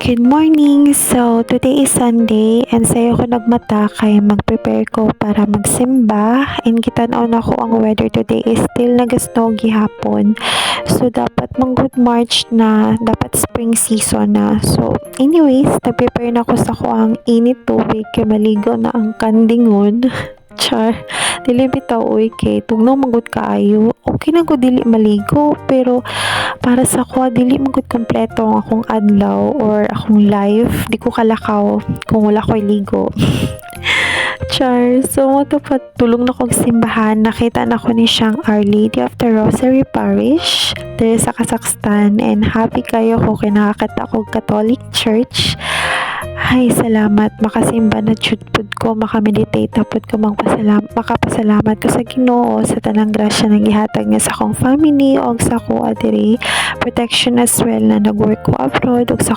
Good morning! So, today is Sunday and sayo ko nagmata kay mag-prepare ko para magsimba and kitanaw na ko ang weather today is still nagasnow gihapon. So, dapat good March na, dapat spring season na. So, anyways, nag-prepare na ko sa ko ang init tubig kay maligo na ang kandingon. Char, dili bitaw oy kay tugnaw magud kaayo. Okay na ko dili maligo pero para sa ko dili magud kompleto ang akong adlaw or akong life. Di ko kalakaw kung wala ko'y ligo. Char, so mo to pa tulong na kong simbahan. Nakita na ko ni siyang Our Lady of the Rosary Parish there sa Kazakhstan and happy kayo ko kay nakakita ko Catholic Church. Ay, salamat. Makasimba na chutpud ko, makameditate na pud ko, makapasalamat ko sa Ginoo sa tanang grasya na gihatag niya sa akong family o sa ako adiri. Protection as well na nag-work ko abroad o sa